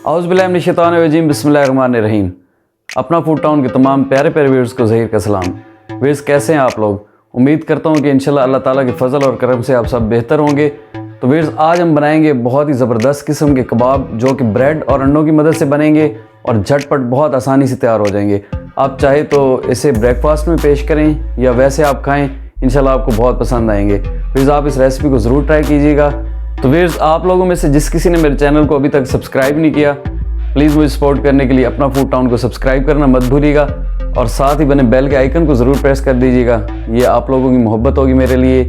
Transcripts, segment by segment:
औज़ुबिल्लाहिमिनश्शैतानिर्रजीम बिस्मिल्लाहिर्रहमानिर्रहीम। अपना food town के तमाम प्यारे प्यारे व्यूअर्स को ज़हीर का सलाम। व्यूअर्स कैसे हैं आप लोग? उम्मीद करता हूँ कि इंशाल्लाह अल्लाह ताला के फजल और करम से आप सब बेहतर होंगे। तो व्यूअर्स आज हम बनाएंगे बहुत ही ज़बरदस्त किस्म के कबाब जो कि ब्रेड और अंडों की मदद से बनेंगे और झटपट बहुत आसानी से तैयार हो जाएंगे। आप चाहे तो इसे ब्रेकफास्ट में पेश करें या वैसे आप खाएँ, इंशाल्लाह आपको बहुत पसंद आएंगे। व्यूअर्स आप इस रेसिपी को ज़रूर ट्राई कीजिएगा। तो व्यूअर्स आप लोगों में से जिस किसी ने मेरे चैनल को अभी तक सब्सक्राइब नहीं किया, प्लीज़ मुझे सपोर्ट करने के लिए अपना फूड टाउन को सब्सक्राइब करना मत भूलिएगा और साथ ही बने बेल के आइकन को ज़रूर प्रेस कर दीजिएगा। ये आप लोगों की मोहब्बत होगी मेरे लिए,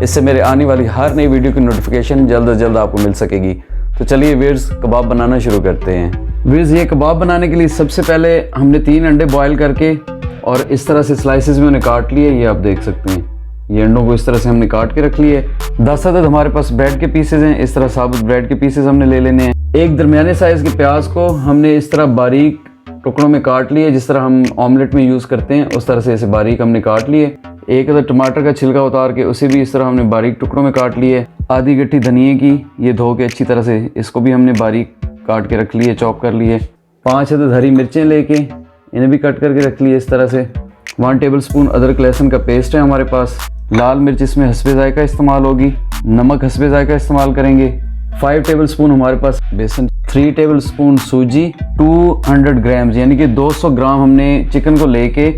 इससे मेरे आने वाली हर नई वीडियो की नोटिफिकेशन जल्द से जल्द आपको मिल सकेगी। तो चलिए व्यूअर्स कबाब बनाना शुरू करते हैं। व्यूअर्स ये कबाब बनाने के लिए सबसे पहले हमने 3 अंडे बॉयल करके और इस तरह से स्लाइसेस में उन्हें काट लिए। ये आप देख सकते हैं, ये अंडों को इस तरह से हमने काट के रख लिए। 10 अदद हमारे पास ब्रेड के पीसेज हैं, इस तरह साबुत ब्रेड के पीसेज हमने ले लेने हैं। एक दरमियाने साइज़ के प्याज को हमने इस तरह बारीक टुकड़ों में काट लिए, जिस तरह हम ऑमलेट में यूज़ करते हैं उस तरह से इसे बारीक हमने काट लिए। एक अदद टमाटर का छिलका उतार के उसे भी इस तरह हमने बारीक टुकड़ों में काट लिए। आधी गट्ठी धनिए की, ये धो के अच्छी तरह से इसको भी हमने बारीक काट के रख लिए, चॉप कर लिए। 5 अदद हरी मिर्चें लेके इन्हें भी कट करके रख लिए इस तरह से। 1 टेबलस्पून अदरक लहसुन का पेस्ट है हमारे पास। लाल मिर्च इसमें हस्बे जायका इस्तेमाल होगी, नमक हस्बे जायका इस्तेमाल करेंगे। 5 टेबलस्पून हमारे पास बेसन, 3 टेबलस्पून सूजी, 200 ग्राम्स यानी कि 200 ग्राम हमने चिकन को लेके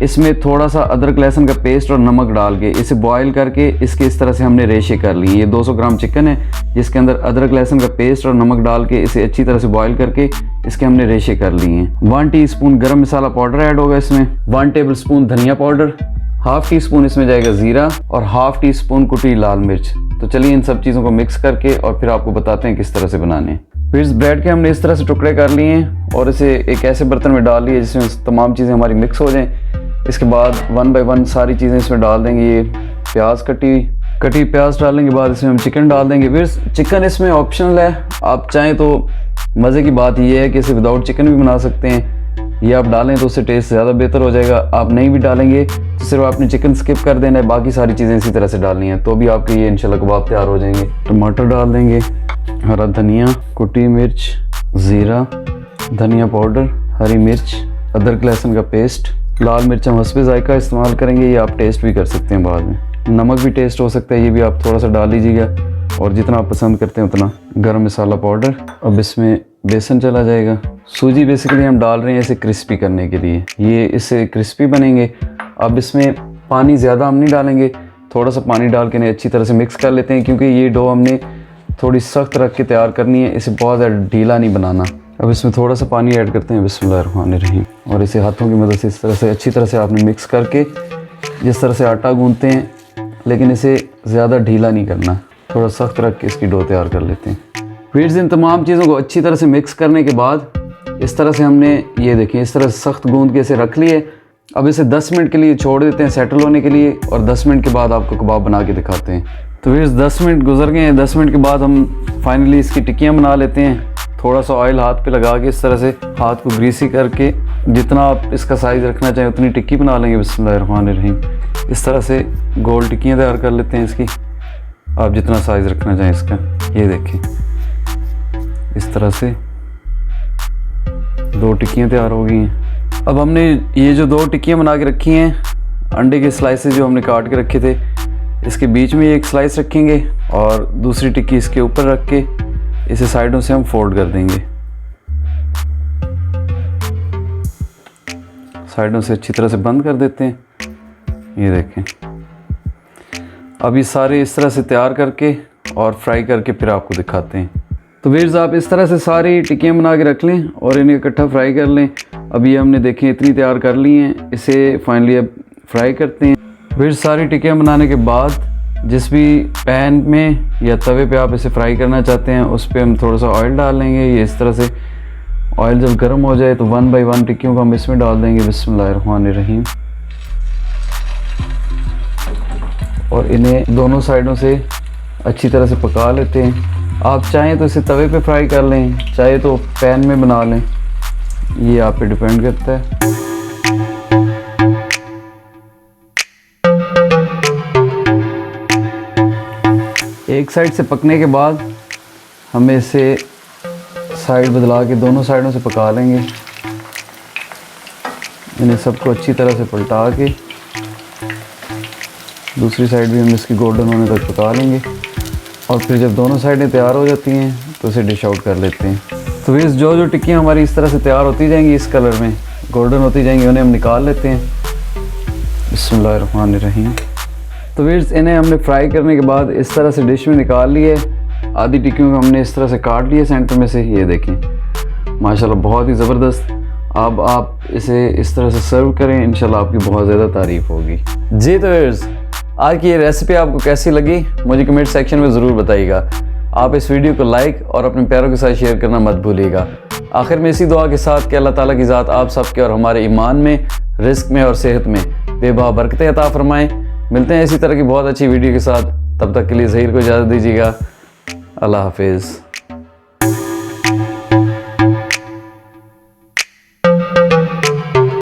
इसमें थोड़ा सा अदरक लहसुन का पेस्ट और नमक डाल के इसे बॉईल करके इसके इस तरह से हमने रेशे कर लिए। ये 200 ग्राम चिकन है जिसके अंदर अदरक लहसुन का पेस्ट और नमक डाल के इसे अच्छी तरह से बॉईल करके इसके हमने रेशे कर लिए हैं। 1 टीस्पून गरम मसाला पाउडर ऐड होगा इसमें, 1 टेबलस्पून धनिया पाउडर, 1/2 टीस्पून इसमें जाएगा ज़ीरा और 1/2 टीस्पून कुटी लाल मिर्च। तो चलिए इन सब चीज़ों को मिक्स करके और फिर आपको बताते हैं किस तरह से बनाने हैं। फिर इस ब्रेड के हमने इस तरह से टुकड़े कर लिए हैं और इसे एक ऐसे बर्तन में डाल लिए जिसमें तमाम चीज़ें हमारी मिक्स हो जाएं। इसके बाद 1 बाय 1 सारी चीज़ें इसमें डाल देंगे। ये प्याज कटी प्याज डालने के बाद इसमें हम चिकन डाल देंगे। फिर चिकन इसमें ऑप्शनल है, आप चाहें तो मज़े की बात यह है कि इसे विदाउट चिकन भी बना सकते हैं, ये आप डालें तो उससे टेस्ट ज़्यादा बेहतर हो जाएगा। आप नहीं भी डालेंगे तो सिर्फ आपने चिकन स्किप कर देना है, बाकी सारी चीज़ें इसी तरह से डालनी है, तो भी आपके ये इंशाल्लाह कबाब तैयार हो जाएंगे। टमाटर डाल देंगे, हरा धनिया, कुटी मिर्च, ज़ीरा, धनिया पाउडर, हरी मिर्च, अदरक लहसुन का पेस्ट, लाल मिर्च हम हस्बे जायका इस्तेमाल करेंगे, ये आप टेस्ट भी कर सकते हैं बाद में। नमक भी टेस्ट हो सकता है, ये भी आप थोड़ा सा डाल लीजिएगा और जितना आप पसंद करते हैं उतना। गरम मसाला पाउडर, अब इसमें बेसन चला जाएगा। सूजी बेसिकली हम डाल रहे हैं इसे क्रिस्पी करने के लिए, ये इससे क्रिस्पी बनेंगे। अब इसमें पानी ज़्यादा हम नहीं डालेंगे, थोड़ा सा पानी डाल के इन्हें अच्छी तरह से मिक्स कर लेते हैं क्योंकि ये डो हमने थोड़ी सख्त रख के तैयार करनी है, इसे बहुत ज़्यादा ढीला नहीं बनाना। अब इसमें थोड़ा सा पानी ऐड करते हैं, बिस्मिल्लाहिर्रहमानिर्रहीम, और इसे हाथों की मदद से इस तरह से अच्छी तरह से आपने मिक्स करके जिस तरह से आटा गूंथते हैं, लेकिन इसे ज़्यादा ढीला नहीं करना, थोड़ा सख्त रख के इसकी डो तैयार कर लेते हैं। फिर इन तमाम चीज़ों को अच्छी तरह से मिक्स करने के बाद इस तरह से हमने ये देखें इस तरह से सख्त गूंद के इसे रख लिए। अब इसे 10 मिनट के लिए छोड़ देते हैं सेटल होने के लिए और 10 मिनट के बाद आपको कबाब बना के दिखाते हैं। तो फिर 10 मिनट गुजर गए हैं, 10 मिनट के बाद हम फाइनली इसकी टिक्कियाँ बना लेते हैं। थोड़ा सा ऑयल हाथ पे लगा के इस तरह से हाथ को ग्रीसी करके जितना आप इसका साइज़ रखना चाहें उतनी टिक्की बना लेंगे। बिस्मिल्लाहिर्रहमानिर्रहीम, इस तरह से गोल टिक्कियाँ तैयार कर लेते हैं इसकी, आप जितना साइज़ रखना चाहें इसका। ये देखें इस तरह से 2 टिक्कियाँ तैयार हो गई हैं। अब हमने ये जो 2 टिक्कियाँ बना के रखी हैं, अंडे के स्लाइसेस जो हमने काट के रखे थे, इसके बीच में एक स्लाइस रखेंगे और दूसरी टिक्की इसके ऊपर रख के इसे साइडों से हम फोल्ड कर देंगे, साइडों से अच्छी तरह से बंद कर देते हैं। ये देखें, अब ये सारे इस तरह से तैयार करके और फ्राई करके फिर आपको दिखाते हैं। तो व्यूअर्स आप इस तरह से सारी टिक्कियाँ बना के रख लें और इन्हें इकट्ठा फ्राई कर लें। अब ये हमने देखें इतनी तैयार कर ली हैं, इसे फाइनली अब फ्राई करते हैं। व्यूअर्स सारी टिक्कियाँ बनाने के बाद जिस भी पैन में या तवे पे आप इसे फ्राई करना चाहते हैं उस पर हम थोड़ा सा ऑयल डाल लेंगे। ये इस तरह से ऑयल जब गर्म हो जाए तो 1 बाय 1 टिक्कियों को हम इसमें डाल देंगे। बिस्मिल्लाहिर्रहमानिर्रहीम, और इन्हें दोनों साइडों से अच्छी तरह से पका लेते हैं। आप चाहें तो इसे तवे पे फ्राई कर लें, चाहे तो पैन में बना लें, ये आप पे डिपेंड करता है। एक साइड से पकने के बाद हमें इसे साइड बदला के दोनों साइडों से पका लेंगे। इन्हें सबको अच्छी तरह से पलटा के दूसरी साइड भी हम इसकी गोल्डन होने तक पका लेंगे। और फिर जब दोनों साइडें तैयार हो जाती हैं तो इसे डिश आउट कर लेते हैं। तो वीर्स जो टिक्कियाँ हमारी इस तरह से तैयार होती जाएंगी, इस कलर में गोल्डन होती जाएंगी, उन्हें हम निकाल लेते हैं। बिस्मिल्लाहिर्रहमानिर्रहीम। तो वीर्स इन्हें हमने फ्राई करने के बाद इस तरह से डिश में निकाल लिए। आधी टिक्कियों को हमने इस तरह से काट लिए सेंटर में से, ये देखें माशाल्लाह बहुत ही ज़बरदस्त। अब आप इसे इस तरह से सर्व करें, इंशाल्लाह आपकी बहुत ज़्यादा तारीफ़ होगी। जी तो वीर्स, आज की ये रेसिपी आपको कैसी लगी मुझे कमेंट सेक्शन में ज़रूर बताइएगा। आप इस वीडियो को लाइक और अपने प्यारों के साथ शेयर करना मत भूलिएगा। आखिर में इसी दुआ के साथ कि अल्लाह ताला की ज़ात आप सबके और हमारे ईमान में, रिस्क में और सेहत में बेबा बरकतें अता फरमाएँ। मिलते हैं इसी तरह की बहुत अच्छी वीडियो के साथ, तब तक के लिए ज़हीर को इजाज़त दीजिएगा। अल्लाह हाफिज़।